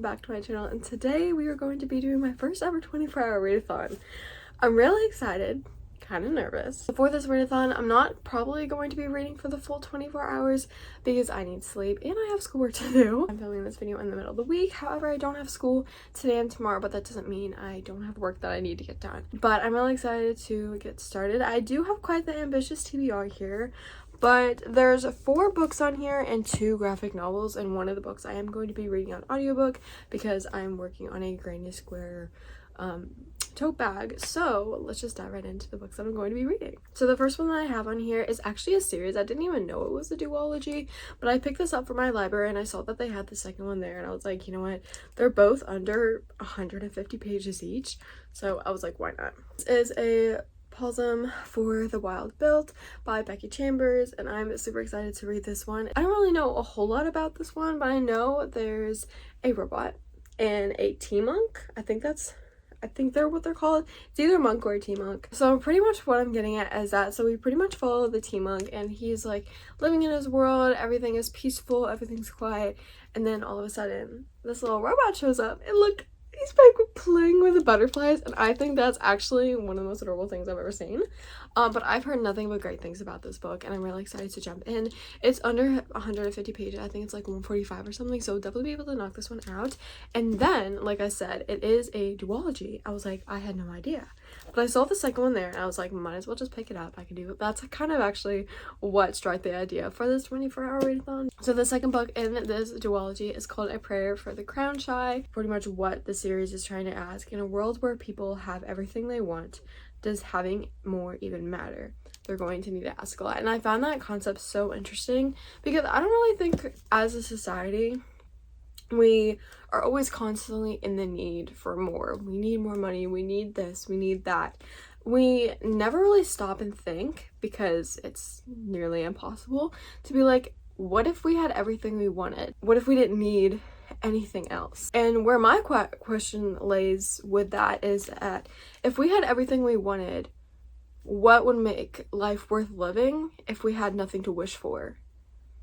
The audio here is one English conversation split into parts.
welcome back to my channel, and today we are going to be doing my first ever 24-hour readathon. I'm really excited, kind of nervous. For this readathon, I'm not probably going to be reading for the full 24 hours because I need sleep and I have schoolwork to do. I'm filming this video in the middle of the week, however I don't have school today and tomorrow, but that doesn't mean I don't have work that I need to get done. But I'm really excited to get started. I do have quite the ambitious TBR here. But there's 4 books on here and 2 graphic novels, and one of the books I am going to be reading on audiobook because I'm working on a Granny Square tote bag. So let's just dive right into the books that I'm going to be reading. So the first one that I have on here is actually a series. I didn't even know it was a duology, but I picked this up from my library and I saw that they had the second one there, and I was like, you know what, they're both under 150 pages each, so I was like, why not? This is a Possum for the Wild Built by Becky Chambers, and I'm super excited to read this one. I don't really know a whole lot about this one, but I know there's a robot and a tea monk. I think they're what they're called. It's either a monk or a tea monk. So pretty much what I'm getting at is that, so we pretty much follow the tea monk, and he's like living in his world, everything is peaceful, everything's quiet, and then all of a sudden this little robot shows up, and look, he's like playing with the butterflies, and I think that's actually one of the most adorable things I've ever seen. But I've heard nothing but great things about this book, and I'm really excited to jump in. It's under 150 pages. I think it's like 145 or something, so definitely be able to knock this one out. And then, like I said, it is a duology. I was like, I had no idea. But I saw the second one there, and I was like, might as well just pick it up. I can do it. That's kind of actually what struck the idea for this 24-hour readathon. So the second book in this duology is called A Prayer for the Crown Shy. Pretty much what the series is trying to ask: in a world where people have everything they want, does having more even matter? They're going to need to ask a lot. And I found that concept so interesting because I don't really think as a society we are always constantly in the need for more. We need more money, we need this, we need that. We never really stop and think, because it's nearly impossible to be like, what if we had everything we wanted? What if we didn't need anything else? And where my question lays with that is that if we had everything we wanted, what would make life worth living if we had nothing to wish for?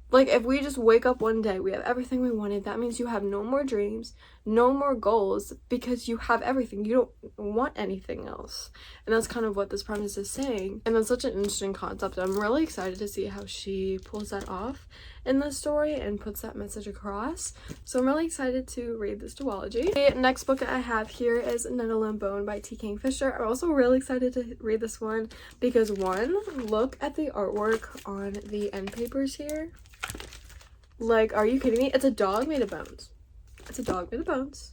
Like, if we just wake up one day, we have everything we wanted, that means you have no more dreams, no more goals, because you have everything. You don't want anything else. And that's kind of what this premise is saying. And that's such an interesting concept. I'm really excited to see how she pulls that off in the story and puts that message across. So I'm really excited to read this duology. The next book that I have here is Nettle and Bone by T. Kingfisher. I'm also really excited to read this one because, one, look at the artwork on the end papers here. Like, are you kidding me? It's a dog made of bones. It's a dog made of bones.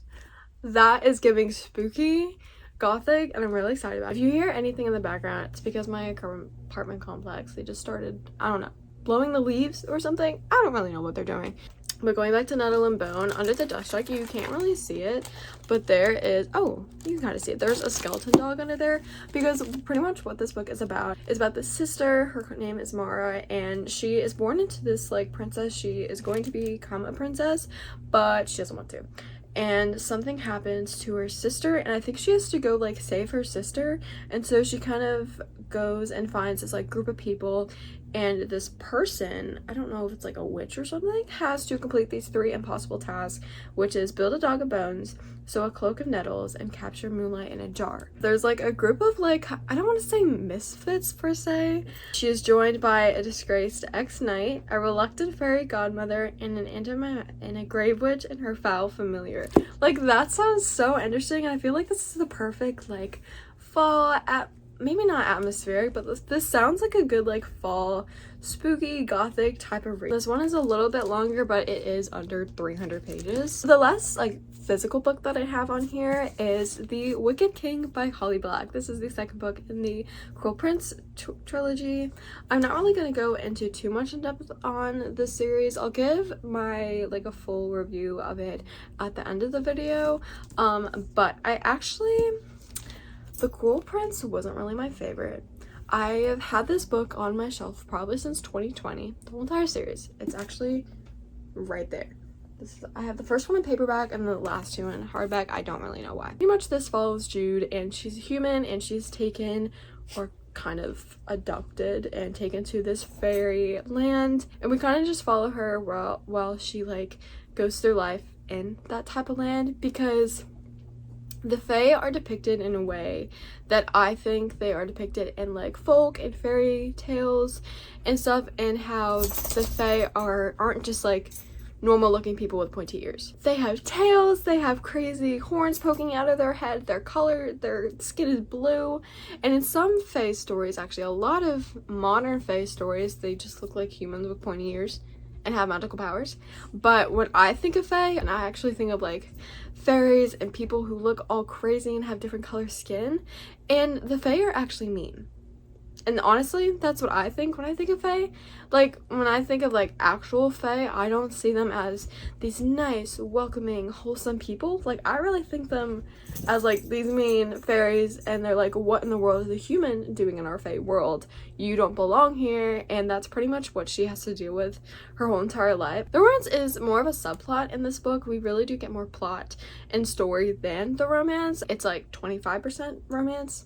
That is giving spooky, gothic, and I'm really excited about it. If you hear anything in the background, it's because my apartment complex, they just started, I don't know, blowing the leaves or something. I don't really know what they're doing. But going back to Nettle and Bone, under the dust jacket, you can't really see it, but there is, oh, you can kind of see it. There's a skeleton dog under there, because pretty much what this book is about this sister. Her name is Mara, and she is born into this, like, princess. She is going to become a princess, but she doesn't want to. And something happens to her sister, and I think she has to go, like, save her sister. And so she kind of goes and finds this, like, group of people, and this person, I don't know if it's like a witch or something, has to complete these 3 impossible tasks, which is build a dog of bones, sew a cloak of nettles, and capture moonlight in a jar. There's like a group of, like, I don't want to say misfits per se. She is joined by a disgraced ex-knight, a reluctant fairy godmother, and an and a grave witch and her foul familiar. Like, that sounds so interesting, and I feel like this is the perfect, like, fall maybe not atmospheric, but this sounds like a good, like, fall spooky gothic type of read. This one is a little bit longer, but it is under 300 pages. The last, like, physical book that I have on here is The Wicked King by Holly Black. This is the second book in the Cruel Prince trilogy. I'm not really going to go into too much in depth on this series. I'll give my, like, a full review of it at the end of the video. But I actually, The Cruel Prince wasn't really my favorite. I have had this book on my shelf probably since 2020, the whole entire series. It's actually right there. I have the first one in paperback and the last 2 in hardback. I don't really know why. Pretty much this follows Jude, and she's a human, and she's taken, or kind of adopted and taken to this fairy land, and we kind of just follow her while she, like, goes through life in that type of land, because the Fae are depicted in a way that I think they are depicted in like folk and fairy tales and stuff, and how the Fae aren't just like normal looking people with pointy ears. They have tails, they have crazy horns poking out of their head, their skin is blue, and in some Fae stories, actually a lot of modern Fae stories, they just look like humans with pointy ears and have magical powers. But when I think of Fae, and I actually think of like fairies and people who look all crazy and have different color skin, and the Fae are actually mean. And honestly, that's what I think when I think of Fae. Like, when I think of like actual Fae, I don't see them as these nice, welcoming, wholesome people. Like, I really think them as like these mean fairies, and they're like, what in the world is a human doing in our Fae world? You don't belong here. And that's pretty much what she has to deal with her whole entire life. The romance is more of a subplot in this book. We really do get more plot and story than the romance. It's like 25% romance,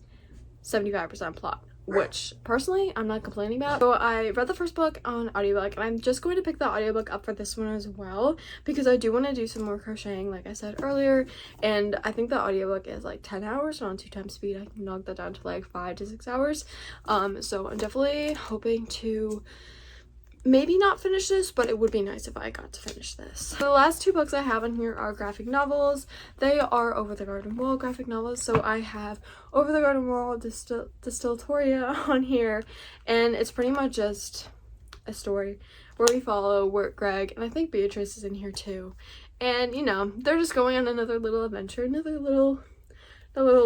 75% plot, which personally I'm not complaining about. So I read the first book on audiobook, and I'm just going to pick the audiobook up for this one as well, because I do want to do some more crocheting like I said earlier, and I think the audiobook is like 10 hours, and on 2x speed I can knock that down to like 5 to 6 hours. So I'm definitely hoping to maybe not finish this, but it would be nice if I got to finish this. The last 2 books I have on here are graphic novels. They are Over the Garden Wall graphic novels. So I have Over the Garden Wall Distillatoria on here, and it's pretty much just a story where we follow Wirt, Greg, and I think Beatrice is in here too. And you know, they're just going on another little adventure, another little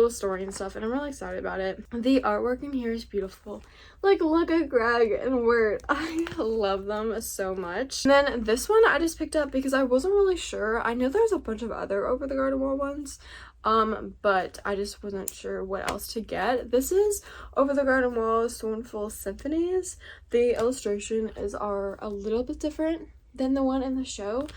story and stuff, and I'm really excited about it. The artwork in here is beautiful. Like, look at Greg and Wirt. I love them so much. And then this one I just picked up because I wasn't really sure. I know there's a bunch of other Over the Garden Wall ones, but I just wasn't sure what else to get. This is Over the Garden Wall Stormful Symphonies. The illustration are a little bit different than the one in the show.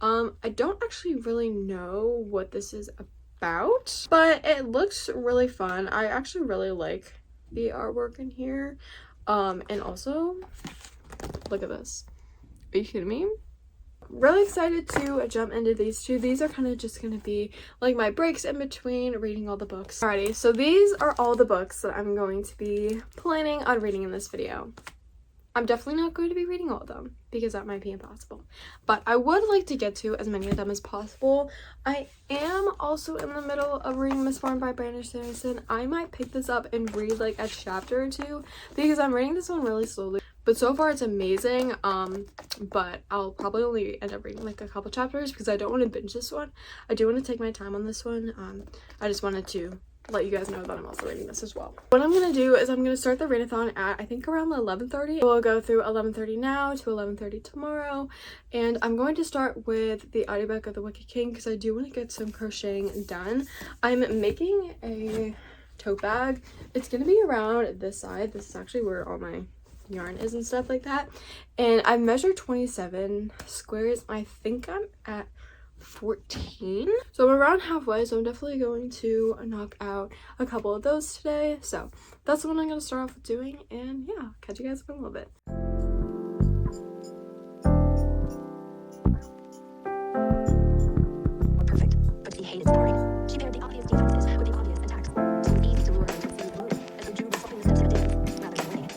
I don't actually really know what this is about, but it looks really fun. I actually really like the artwork in here. And also, look at this. Are you kidding me? Really excited to jump into these 2. These are kind of just going to be like my breaks in between reading all the books. Alrighty, so these are all the books that I'm going to be planning on reading in this video. I'm definitely not going to be reading all of them because that might be impossible, but I would like to get to as many of them as possible. I am also in the middle of reading Miss Farm by Brandon Sanderson. I might pick this up and read like a chapter or 2 because I'm reading this one really slowly, but so far it's amazing. But I'll probably only end up reading like a couple chapters because I don't want to binge this one. I do want to take my time on this one. I just wanted to let you guys know that I'm also reading this as well. What I'm gonna do is I'm gonna start the readathon at I think around 11:30. We'll go through 11:30 now to 11:30 tomorrow, and I'm going to start with the audiobook of The Wicked King because I do want to get some crocheting done. I'm making a tote bag. It's gonna be around this side. This is actually where all my yarn is and stuff like that, and I've measured 27 squares. I think I'm at 14, so I'm around halfway, so I'm definitely going to knock out a couple of those today. So that's what I'm going to start off with doing, and yeah, catch you guys in a little bit. Perfect, but he hated sparring. She paired the obvious defenses with the obvious attacks, so it's easy to lure him to see blue, as the Jew was swapping the steps of the dance rather than winning.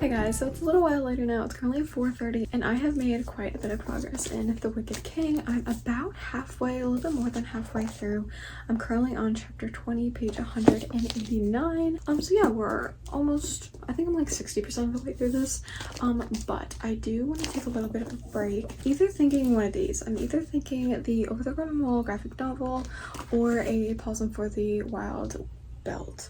Hey guys, so it's a little while later now. It's currently 4:30 and I have made quite a bit of progress in The Wicked King. I'm about halfway, a little bit more than halfway through. I'm currently on chapter 20, page 189. So yeah, we're almost, I think I'm like 60% of the way through this. But I do want to take a little bit of a break. Either thinking one of these. I'm either thinking the Over the Garden Wall graphic novel or a Pausing for the Wild Belt.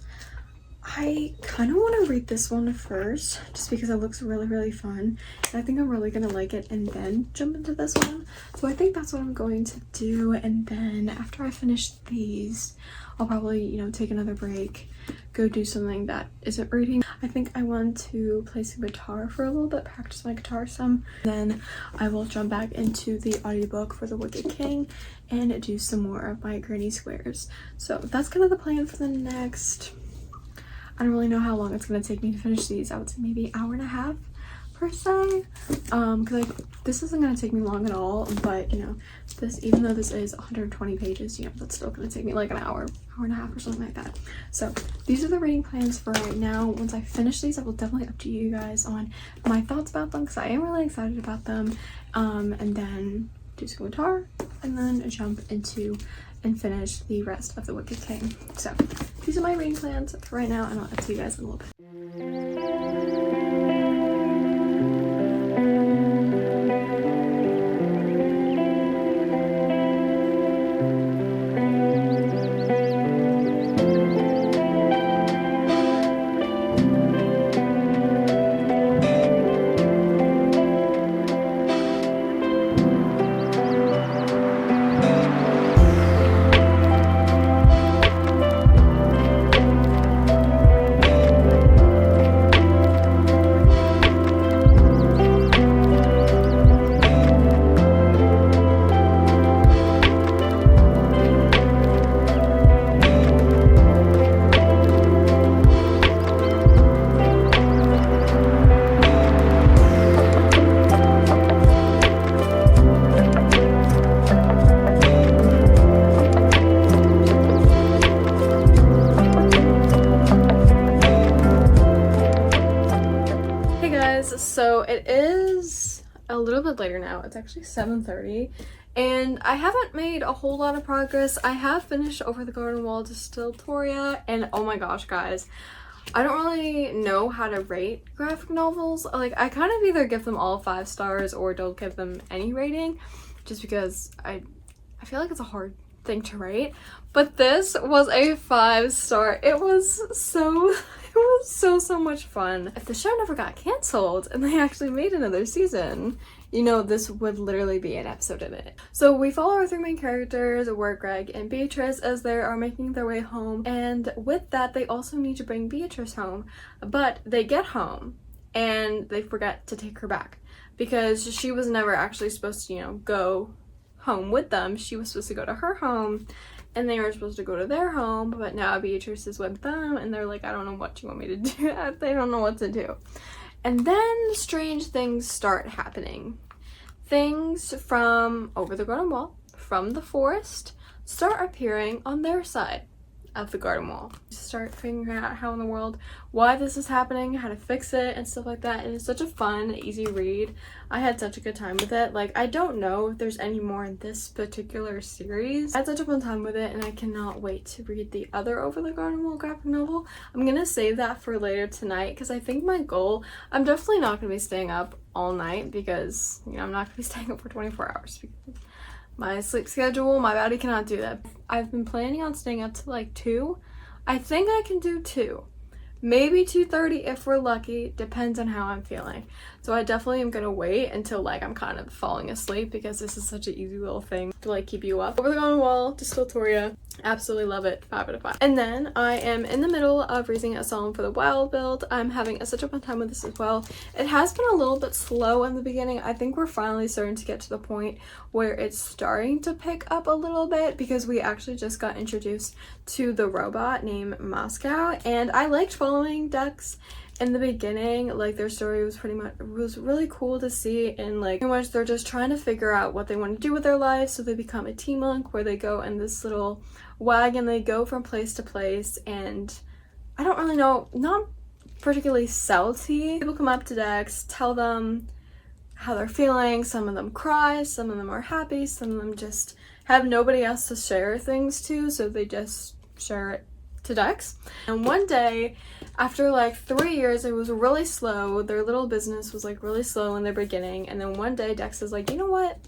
I kind of want to read this one first just because it looks really fun and I think I'm really gonna like it, and then jump into this one. So I think that's what I'm going to do, and then after I finish these I'll probably, you know, take another break, go do something that isn't reading. I think I want to play some guitar for a little bit, practice my guitar some. Then I will jump back into the audiobook for The Wicked King and do some more of my granny squares. So that's kind of the plan for the next, I don't really know how long it's gonna take me to finish these. I would say maybe an hour and a half per se. Because like this isn't gonna take me long at all, but you know, this, even though this is 120 pages, you know, that's still gonna take me like an hour and a half or something like that. So these are the reading plans for right now. Once I finish these, I will definitely update you guys on my thoughts about them because I am really excited about them. And then do some guitar and then jump into and finish the rest of The Wicked King. So these are my reading plans for right now, and I'll see you guys in a little bit. So it is a little bit later now. It's actually 7:30 and I haven't made a whole lot of progress. I have finished Over the Garden Wall Distillatoria, and oh my gosh guys, I don't really know how to rate graphic novels. Like I kind of either give them all 5 stars or don't give them any rating just because I feel like it's a hard thing to rate. But this was a 5-star. It was so much fun. If the show never got canceled and they actually made another season, you know, this would literally be an episode in it. So we follow our 3 main characters, Greg and Beatrice, as they are making their way home, and with that they also need to bring Beatrice home, but they get home and they forget to take her back because she was never actually supposed to, you know, go home with them. She was supposed to go to her home and they were supposed to go to their home, but now Beatrice is with them and they're like, I don't know what you want me to do. They don't know what to do. And then strange things start happening. Things from over the garden wall, from the forest, start appearing on their side of the garden wall. Start figuring out how in the world, why this is happening, how to fix it and stuff like that. And it's such a fun, easy read. I had such a good time with it. Like, I don't know if there's any more in this particular series. I had such a fun time with it and I cannot wait to read the other Over the Garden Wall graphic novel. I'm gonna save that for later tonight because I think my goal, I'm definitely not gonna be staying up all night because, you know, I'm not gonna be staying up for 24 hours because my sleep schedule, my body cannot do that. I've been planning on staying up to like 2. I think I can do 2. Maybe 2:30 if we're lucky, depends on how I'm feeling. So I definitely am gonna wait until like I'm kind of falling asleep because this is such an easy little thing to like keep you up. Over the Garden Wall, Distillatoria, absolutely love it, 5 out of 5. And then I am in the middle of reading A Song for the Wild build. I'm having such a fun time with this as well. It has been a little bit slow in the beginning. I think we're finally starting to get to the point where it's starting to pick up a little bit because we actually just got introduced to the robot named Moscow, and I liked following ducks in the beginning. Like, their story was really cool to see, and like pretty much they're just trying to figure out what they want to do with their lives. So they become a tea monk where they go in this little wagon, they go from place to place, and I don't really know, not particularly salty. People come up to Dex, tell them how they're feeling. Some of them cry, some of them are happy, some of them just have nobody else to share things to, so they just share it to Dex. And one day, after like 3 years, it was really slow. Their little business was like really slow in the beginning, and then one day Dex is like, you know what?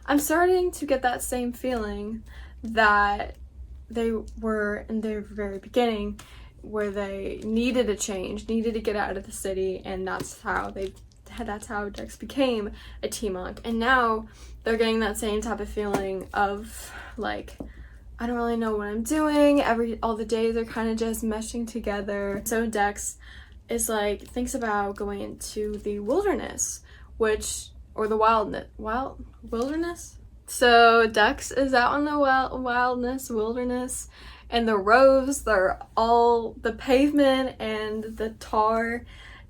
I'm starting to get that same feeling that they were in the very beginning, where they needed a change, needed to get out of the city, and that's how Dex became a T-Monk. And now they're getting that same type of feeling of like, I don't really know what I'm doing. All the days are kind of just meshing together. So Dex is like, thinks about going into the wilderness, or the wilderness. So Dex is out in the wilderness, and the roads, the pavement and the tar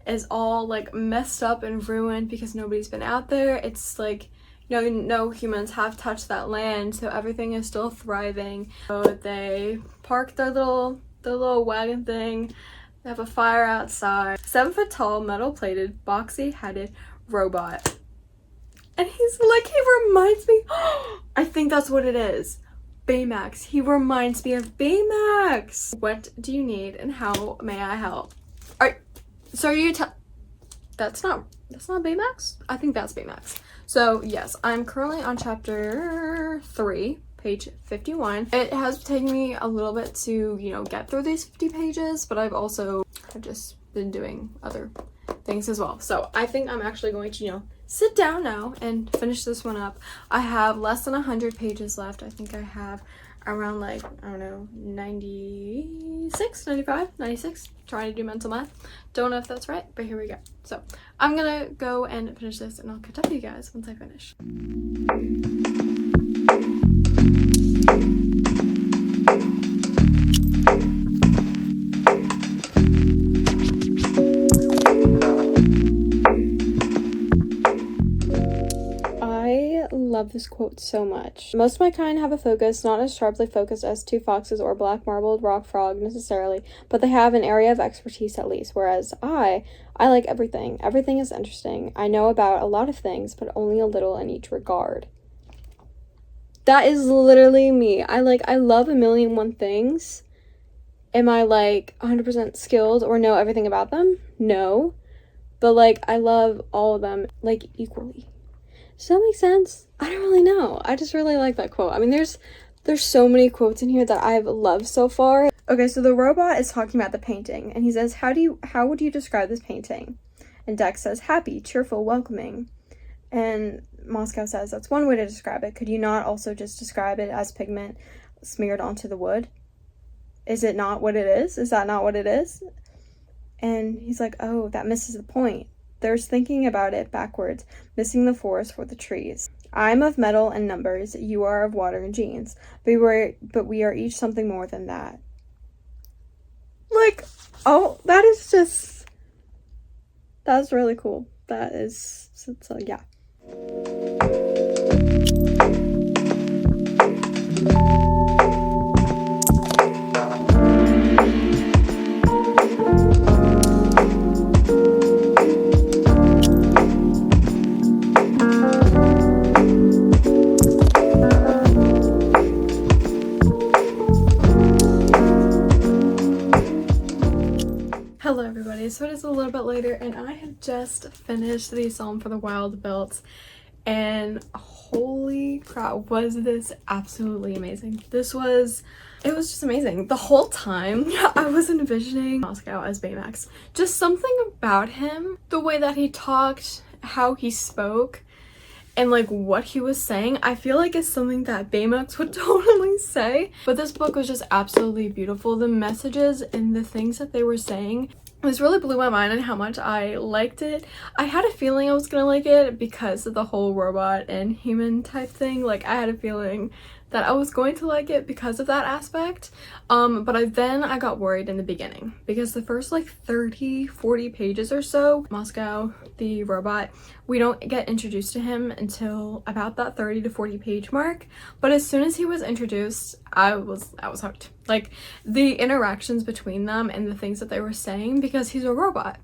is all like messed up and ruined because nobody's been out there. It's like, no humans have touched that land, so everything is still thriving. So they park their little wagon thing. They have a fire outside. 7 foot tall, metal plated, boxy headed robot. And he's like, he reminds me, I think that's what it is. Baymax. He reminds me of Baymax. What do you need and how may I help? That's not Baymax? I think that's Baymax. So yes, I'm currently on chapter 3, page 51. It has taken me a little bit to, get through these 50 pages, but I've just been doing other things as well. So I think I'm actually going to, sit down now and finish this one up. I have less than 100 pages left. I think I have around 96, 95, 96. Trying to do mental math. Don't know if that's right, but here we go. So I'm gonna go and finish this, and I'll catch up with you guys once I finish. I love this quote so much. Most of my kind have a focus, not as sharply focused as 2 foxes or black marbled rock frog necessarily, but they have an area of expertise at least, whereas I like everything. Everything is interesting. I know about a lot of things, but only a little in each regard. That is literally me. I love a million and one things. Am I 100% skilled or know everything about them? No. But I love all of them equally. Does that make sense? I don't really know. I just really like that quote. I mean, there's so many quotes in here that I've loved so far. Okay, so the robot is talking about the painting, and he says, how would you describe this painting? And Dex says, happy, cheerful, welcoming. And Moscow says, that's one way to describe it. Could you not also just describe it as pigment smeared onto the wood? Is it not what it is? Is that not what it is? And he's like, oh, that misses the point. There's thinking about it backwards, missing the forest for the trees. I'm of metal and numbers, you are of water and genes, but we are each something more than that. That's really cool. So yeah. Hello everybody, so it is a little bit later and I have just finished the Psalm for the Wild Built, and holy crap, was this absolutely amazing. It was just amazing. The whole time I was envisioning Moscow as Baymax. Just something about him, the way that he talked, how he spoke, and what he was saying, I feel like it's something that Baymax would totally say. But this book was just absolutely beautiful. The messages and the things that they were saying, this really blew my mind on how much I liked it. I had a feeling I was gonna like it because of the whole robot and human type thing. I had a feeling that I was going to like it because of that aspect, but I got worried in the beginning because the first like 30-40 pages or so, Moscow the robot, we don't get introduced to him until about that 30 to 40 page mark. But as soon as he was introduced, I was hooked. Like the interactions between them and the things that they were saying, because he's a robot.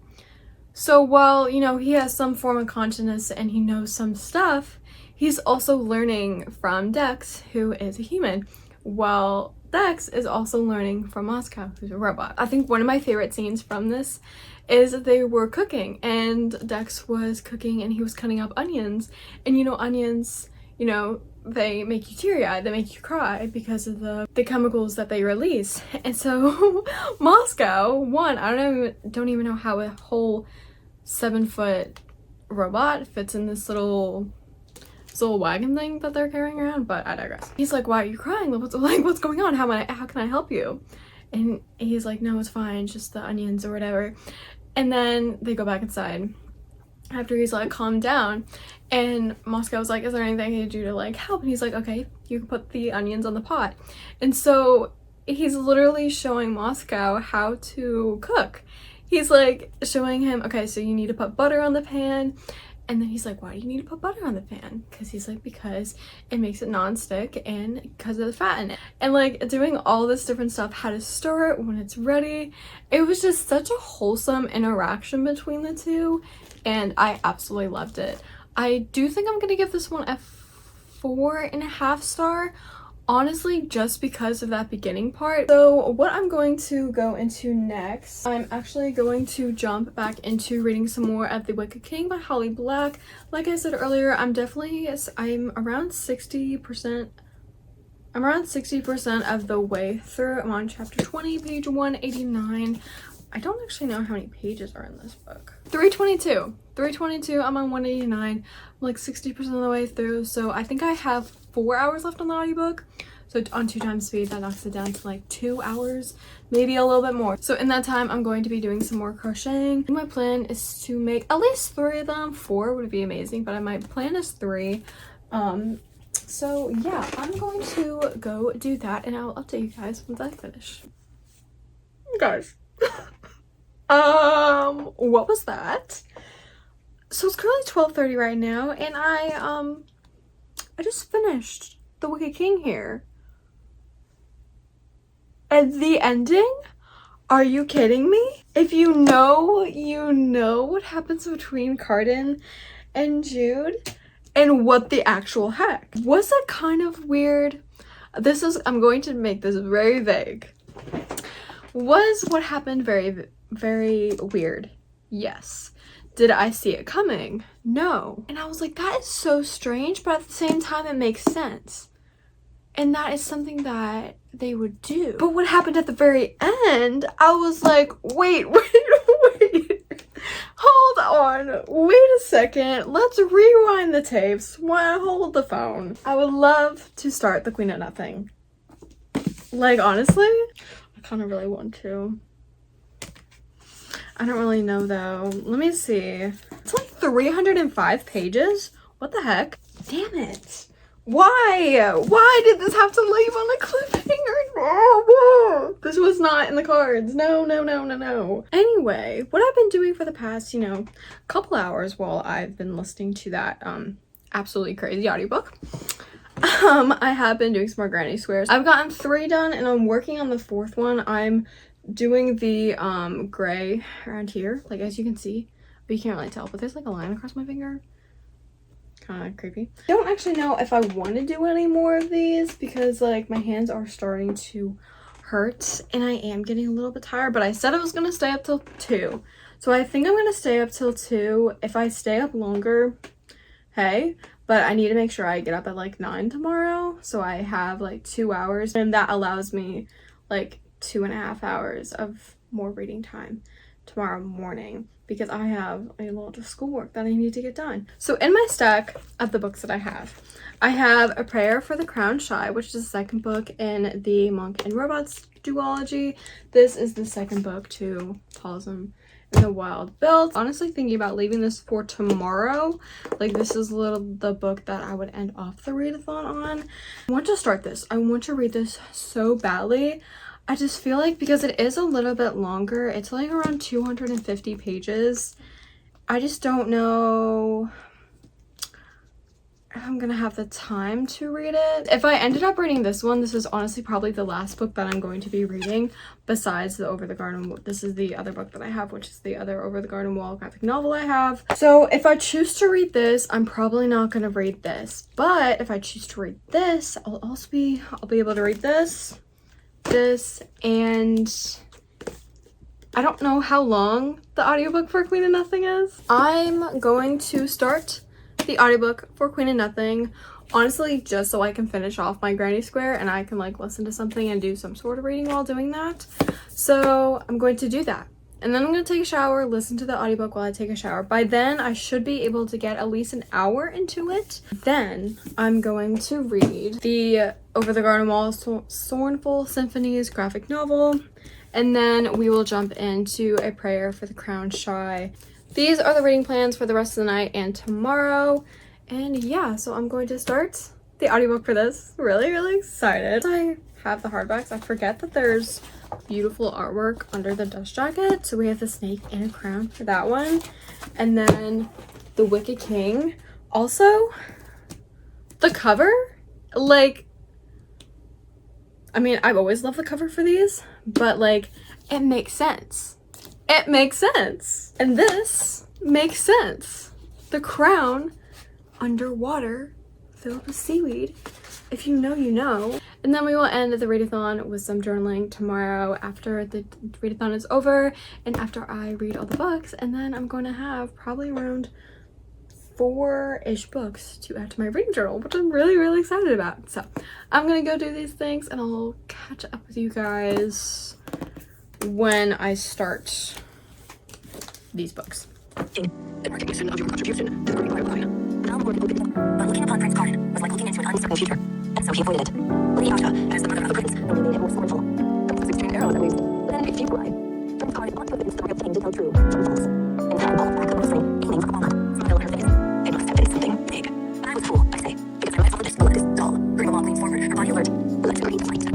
So while, you know, he has some form of consciousness and he knows some stuff, he's also learning from Dex, who is a human, while Dex is also learning from Moscow, who's a robot. I think one of my favorite scenes from this is that they were cooking and Dex was cooking and he was cutting up onions. And you know, onions, you know, they make you teary-eyed, they make you cry because of the chemicals that they release. And so Moscow, one, I don't even know how a whole 7-foot robot fits in this little wagon thing that they're carrying around, but I digress. He's like, why are you crying? What's going on? How can I help you? And he's like, no, it's fine, just the onions or whatever. And then they go back inside after he's like calmed down, and Moscow's like, is there anything I can do to like help? And he's like, okay, you can put the onions on the pot. And so he's literally showing Moscow how to cook. He's like showing him, okay, so you need to put butter on the pan. And then he's like, why do you need to put butter on the pan? Because he's like, because it makes it non-stick and because of the fat in it. And like doing all this different stuff, how to stir it when it's ready. It was just such a wholesome interaction between the two, and I absolutely loved it. I do think I'm gonna give this one a 4.5 star. Honestly, just because of that beginning part. So what I'm going to go into next, I'm actually going to jump back into reading some more of The Wicked King by Holly Black. Like I said earlier, I'm around 60%. I'm around 60% of the way through. I'm on chapter 20, page 189. I don't actually know how many pages are in this book. 322. I'm on 189. I'm like 60% of the way through. So I think I have 4 hours left on the audiobook. So on 2 times speed, that knocks it down to like 2 hours, maybe a little bit more. So in that time, I'm going to be doing some more crocheting. My plan is to make at least 3 of them. 4 would be amazing, but my plan is 3. So yeah, I'm going to go do that, and I'll update you guys once I finish. Guys. What was that? So it's currently 12:30 right now, and I just finished The Wicked King here. And the ending? Are you kidding me? If you know, you know what happens between Carden and Jude, and what the actual heck. Was it kind of weird? I'm going to make this very vague. Was what happened very, very weird? Yes. Did I see it coming? No. And I was like, that is so strange, but at the same time, it makes sense. And that is something that they would do. But what happened at the very end, I was like, wait. Hold on. Wait a second. Let's rewind the tapes. Hold the phone. I would love to start the Queen of Nothing. Like, honestly, I kind of really want to. I don't really know though. Let me see. It's like 305 pages. What the heck? Damn it. Why did this have to leave on a cliffhanger? No. This was not in the cards. No. Anyway, what I've been doing for the past, couple hours while I've been listening to that absolutely crazy audiobook, I have been doing some more granny squares. I've gotten 3 done and I'm working on the 4th one. I'm doing the gray around here, like as you can see, but you can't really tell, but there's like a line across my finger. Kind of creepy. I don't actually know if I want to do any more of these because like my hands are starting to hurt and I am getting a little bit tired, but I said I was going to stay up till 2. So I think I'm going to stay up till 2. If I stay up longer, hey, but I need to make sure I get up at like 9 tomorrow. So I have like 2 hours, and that allows me like 2.5 hours of more reading time tomorrow morning because I have a lot of schoolwork that I need to get done. So in my stack of the books that I have A Prayer for the Crowned Shy, which is the second book in the Monk and Robots duology. This is the second book to Pausum and the Wild Build. Honestly thinking about leaving this for tomorrow. Like, this is the book that I would end off the readathon on. I want to start this. I want to read this so badly. I just feel like because it is a little bit longer, it's like around 250 pages. I just don't know if I'm gonna have the time to read it. If I ended up reading this one, this is honestly probably the last book that I'm going to be reading besides the Over the Garden Wall. This is the other book that I have, which is the other Over the Garden Wall graphic novel I have. So if I choose to read this, I'm probably not gonna read this. But if I choose to read this, I'll be able to read this, and I don't know how long the audiobook for Queen of Nothing is. I'm going to start the audiobook for Queen of Nothing, honestly, just so I can finish off my Granny Square and I can like listen to something and do some sort of reading while doing that. So I'm going to do that. And then I'm going to take a shower, listen to the audiobook while I take a shower. By then, I should be able to get at least an hour into it. Then I'm going to read the Over the Garden Wall Sornful Symphonies graphic novel. And then we will jump into A Prayer for the Crowned Shy. These are the reading plans for the rest of the night and tomorrow. And yeah, so I'm going to start the audiobook for this. Really excited. I have the hardbacks. I forget that there's beautiful artwork under the dust jacket. So we have the snake and a crown for that one. And then the Wicked King. Also, the cover, like, I mean, I've always loved the cover for these, but like, it makes sense. It makes sense. And this makes sense. The crown underwater filled with seaweed. If you know, you know. And then we will end the readathon with some journaling tomorrow after the readathon is over and after I read all the books. And then I'm going to have probably around 4-ish books to add to my reading journal, which I'm really excited about. So I'm gonna go do these things and I'll catch up with you guys when I start these books. In recognition of your contribution to the great life. Now more people could look, but looking upon Prince Garden was like looking into an uncertain future, and so he avoided it. Lady Asha, as the mother of the prince, only made it more scornful. From 16 arrows at least, but then a few fly. Prince Garden ought to have been the story of things to tell true from false. And found all back of the spring, aiming for the walnut, smile on her face. It must have been something big. But I was a fool, I say, because I read all this blood is dull. Hurrying along, leans forward, her body alert. Let's read the light.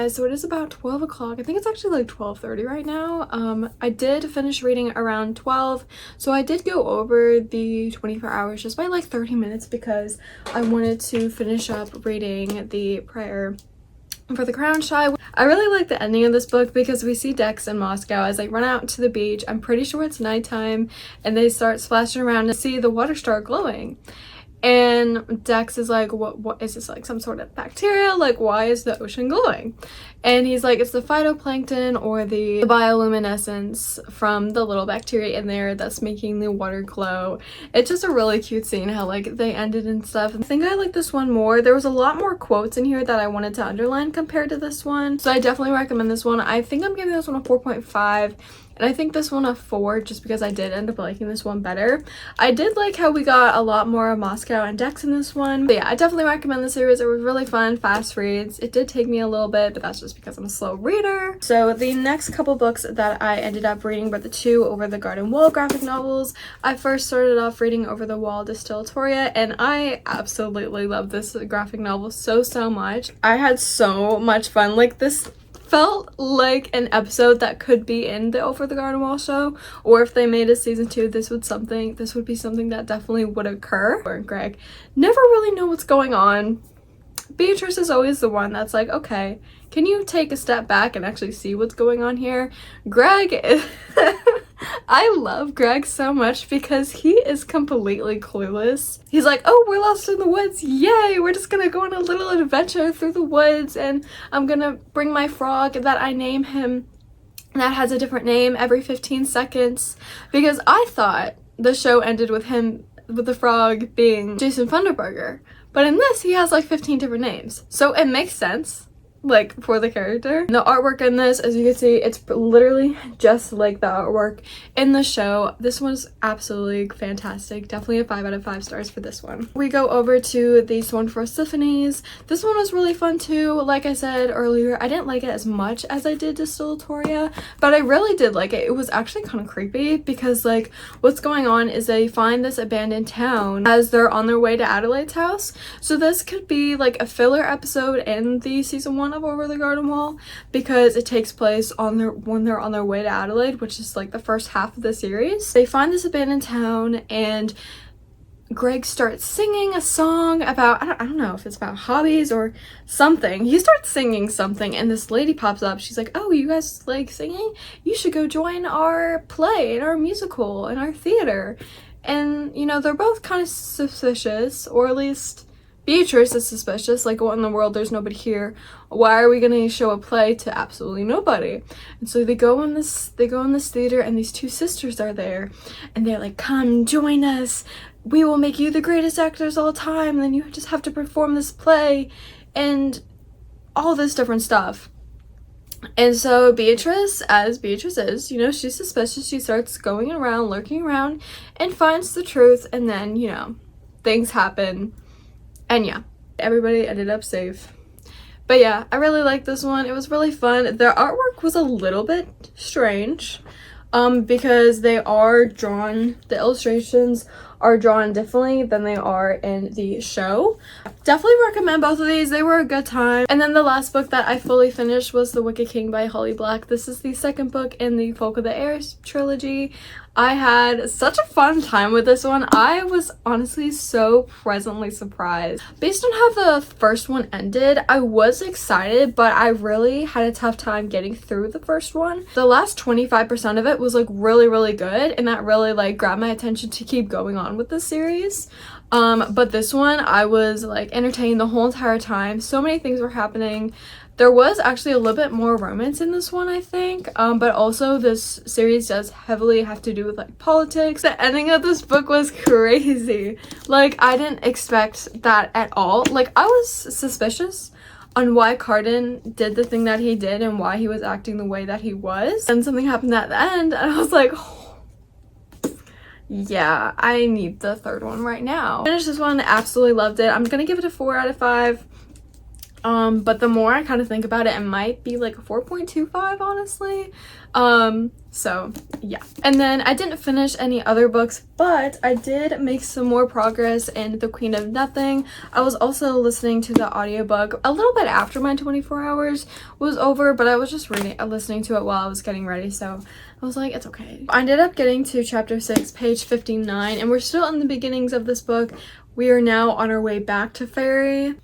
guys, so it is about 12 o'clock. I think it's actually like 12:30 right now. I did finish reading around 12, so I did go over the 24 hours just by like 30 minutes because I wanted to finish up reading the prayer for the crown shy. I really like the ending of this book because we see Dex in Moscow as they run out to the beach. I'm pretty sure it's nighttime, and they start splashing around and see the water start glowing. And Dex is like, what is this, like some sort of bacteria? Like, why is the ocean glowing? And he's like, it's the phytoplankton or the bioluminescence from the little bacteria in there that's making the water glow. It's just a really cute scene how like they ended and stuff. I think I like this one more. There was a lot more quotes in here that I wanted to underline compared to this one, so I definitely recommend this one. I think I'm giving this one a 4.5. And I think this one a 4 just because I did end up liking this one better. I did like how we got a lot more of Moscow and Dex in this one. But yeah, I definitely recommend the series. It was really fun, fast reads. It did take me a little bit, but that's just because I'm a slow reader. So the next couple books that I ended up reading were the 2 Over the Garden Wall graphic novels. I first started off reading Over the Wall Distillatoria, and I absolutely love this graphic novel so much. I had so much fun. Like, this felt like an episode that could be in the Over the Garden Wall show, or if they made a season 2, this would be something that definitely would occur. Or Greg never really know what's going on. Beatrice is always the one that's like, okay, can you take a step back and actually see what's going on here? Greg I love Greg so much because he is completely clueless. He's like, oh, we're lost in the woods, yay, we're just gonna go on a little adventure through the woods, and I'm gonna bring my frog that I name him that has a different name every 15 seconds, because I thought the show ended with the frog being Jason Funderburger, but in this he has like 15 different names, so it makes sense, like, for the character. The artwork in this, as you can see, it's literally just like the artwork in the show. This one's absolutely fantastic. Definitely a 5 out of 5 stars for this one. We go over to the Sworn for Symphonies. This one was really fun too. Like I said earlier, I didn't like it as much as I did Distillatoria, but I really did like it. It was actually kind of creepy because, like, what's going on is they find this abandoned town as they're on their way to Adelaide's house. So this could be like a filler episode in the season 1 of Over the Garden Wall, because it takes place when they're on their way to Adelaide, which is like the first half of the series. They find this abandoned town, and Greg starts singing a song about, I don't know if it's about hobbies or something. He starts singing something, and this lady pops up. She's like, oh, you guys like singing? You should go join our play and our musical and our theater. And, you know, they're both kind of suspicious, or at least Beatrice is suspicious, like, what in the world, there's nobody here, why are we gonna show a play to absolutely nobody? And so they go in this theater, and these 2 sisters are there, and they're like, come join us, we will make you the greatest actors all time, and then you just have to perform this play and all this different stuff. And so Beatrice, as Beatrice is, you know, she's suspicious. She starts going around, lurking around, and finds the truth, and then, you know, things happen. And yeah, everybody ended up safe. But yeah, I really liked this one. It was really fun. The artwork was a little bit strange, because the illustrations are drawn differently than they are in the show. Definitely recommend both of these. They were a good time. And then the last book that I fully finished was The Wicked King by Holly Black. This is the second book in the Folk of the Air trilogy. I had such a fun time with this one. I was honestly so pleasantly surprised. Based on how the first one ended, I was excited, but I really had a tough time getting through the first one. The last 25% of it was like really good, and that really like grabbed my attention to keep going on with the series. But this one, I was like entertained the whole entire time. So many things were happening. There was actually a little bit more romance in this one, I think, but also this series does heavily have to do with like politics. The ending of this book was crazy. Like, I didn't expect that at all. Like, I was suspicious on why Carden did the thing that he did and why he was acting the way that he was. And something happened at the end, and I was like, oh, yeah, I need the third one right now. Finished this one, absolutely loved it. I'm gonna give it a 4 out of 5. But the more I kind of think about it, it might be like a 4.25, honestly. So yeah. And then I didn't finish any other books, but I did make some more progress in The Queen of Nothing. I was also listening to the audiobook a little bit after my 24 hours was over, but I was just listening to it while I was getting ready, so I was like, it's okay. I ended up getting to chapter 6, page 59, and we're still in the beginnings of this book. We are now on our way back to Fairy.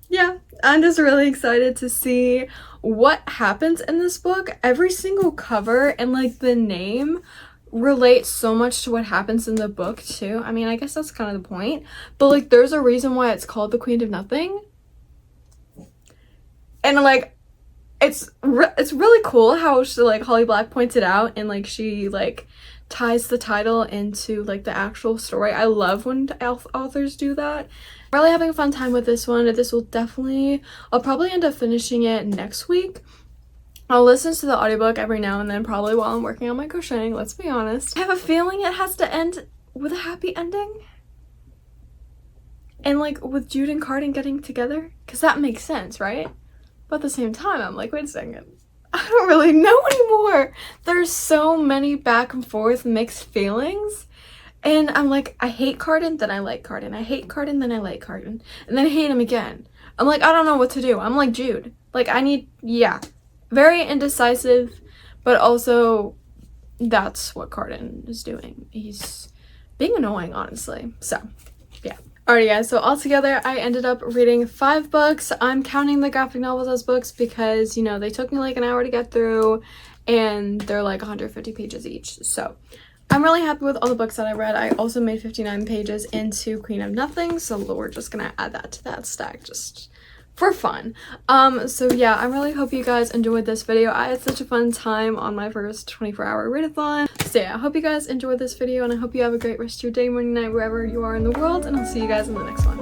Yeah, I'm just really excited to see what happens in this book. Every single cover and like the name relates so much to what happens in the book too. I mean, I guess that's kind of the point, but like there's a reason why it's called The Queen of Nothing. And like it's really cool how she, like, Holly Black pointed out, and like she like ties the title into like the actual story. I love when authors do that. I'm really having a fun time with this one. This will definitely, I'll probably end up finishing it next week. I'll listen to the audiobook every now and then, probably while I'm working on my crocheting, let's be honest. I have a feeling it has to end with a happy ending. And like with Jude and Carden getting together, because that makes sense, right? But at the same time, I'm like, wait a second. I don't really know anymore. There's so many back and forth mixed feelings. And I'm like, I hate Carden, then I like Carden. I hate Carden, then I like Carden. And then I hate him again. I'm like, I don't know what to do. I'm like Jude. Like, yeah. Very indecisive, but also that's what Carden is doing. He's being annoying, honestly. So, yeah. Alrighty guys, so altogether I ended up reading 5 books. I'm counting the graphic novels as books because, you know, they took me like an hour to get through and they're like 150 pages each. So I'm really happy with all the books that I read. I also made 59 pages into Queen of Nothing, so we're just gonna add that to that stack just for fun. So yeah, I really hope you guys enjoyed this video. I had such a fun time on my first 24-hour readathon. So yeah, I hope you guys enjoyed this video, and I hope you have a great rest of your day, morning, night, wherever you are in the world, and I'll see you guys in the next one.